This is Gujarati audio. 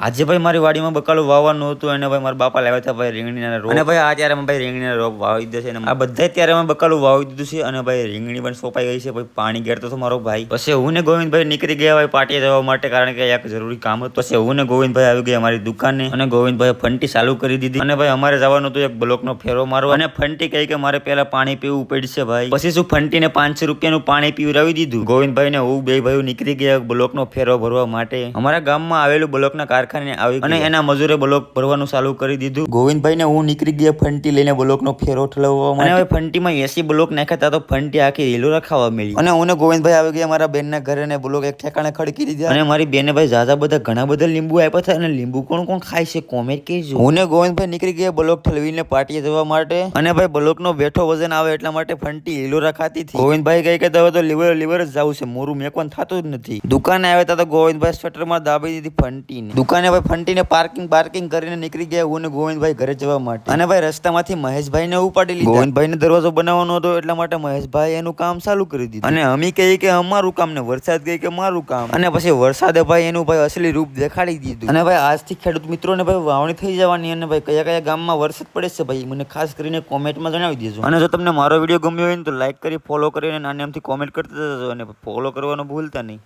આજે ભાઈ મારી વાડીમાં બકાલું વાવવાનું હતું અને ભાઈ મારા બાપા લાવ્યા હતા ભાઈ રીંગણીના રોપ અને ભાઈ આ ત્યારે અમે ભાઈ રીંગણીના રોપ વાવી દીધા છે અને આ બધા ત્યારે અમે બકાલું વાવી દીધું છે અને ભાઈ રીંગણી પણ સોંપાઈ ગઈ છે ભાઈ પાણી ગેરતો હતો મારો ભાઈ પછી હું ને ગોવિંદભાઈ નીકળી ગયા ભાઈ પાટીએ જવા માટે કારણ કે એક જરૂરી કામ હતું પછી હું ને ગોવિંદભાઈ આવી ગયા અમારી દુકાને અને ગોવિંદભાઈ ફંટી ચાલુ કરી દીધી અને ભાઈ અમારે જવાનું હતું એક બ્લોકનો ફેરો મારવા અને ફંટી કહી કે મારે પહેલા પાણી પીવું પડશે ભાઈ પછી શું ફંટીને 500 રૂપિયાનું પાણી પીવડાવી દીધું ગોવિંદભાઈ ને હું બે ભાઈઓ નીકળી ગયા બ્લોકનો ફેરો ભરવા માટે અમારા ગામમાં આવેલું બ્લોકના કારખાને આવી અને એના મજૂરે બ્લોક ભરવાનું ચાલુ કરી દીધું ગોવિંદભાઈ ને હું નીકળી ગયા ફંટી લઈને બ્લોકનો ફેરો ઠલવવા અને હવે ફંટીમાં 80 બ્લોક નાખ્યા તો ફંટી આખી લીલો રખાવા મળી અને હું ને ગોવિંદભાઈ આવી ગયા મારા બેનના ઘરે ને બ્લોક એક ઠેકાણે ખડકી દીધા અને મારી બેને ભાઈ જાજા બધા ઘણા બધા લીંબુ આપ્યા હતા અને લીંબુ કોણ કોણ ખાય છે કોમેન્ટ કહેજો હું ને ગોવિંદભાઈ નીકળી ગયા બ્લોક ઠલવીને પાટીએ જવા માટે અને ભાઈ બ્લોકનો બેઠો વજન આવે એટલા માટે ફંટી લીલો રખાતી હતી ગોવિંદભાઈ કહે કે હવે તો લીવર જ જાવું છે મોરું મેકવાનું થતું જ નથી દુકાને આવ્યા તો ગોવિંદભાઈ સ્વેટરમાં દાબી દીધી ફંટીને દુકાને ભાઈ ફંટીને પાર્કિંગ કરીને નીકળી ગયા હું ને ગોવિંદભાઈ ઘરે જવા માટે અને ભાઈ રસ્તામાંથી મહેશભાઈને ઉપાડી લીધા ગોવિંદભાઈને દરવાજો બનાવવાનો હતો એટલા માટે મહેશભાઈ એનું કામ ચાલુ કરી દીધું અને અમી કહી કે અમારું કામ ને વરસાદ કહી કે મારું કામ અને પછી વરસાદે ભાઈ એનું ભાઈ અસલી રૂપ દેખાડી દીધું અને ભાઈ આજથી ખેડૂત મિત્રોને ભાઈ વાવણી થઈ જવાની અને ભાઈ કયા કયા ગામમાં વરસાદ પડે છે ભાઈ મને ખાસ કરીને કોમેન્ટમાં જણાવી દેજો અને જો તમને મારો વિડીયો ગમ્યો હોય ને તો લાઈક કરી ફોલો કરીને નાની આમથી કોમેન્ટ કરતા જજો અને ફોલો કરવાનું ભૂલતા નહીં.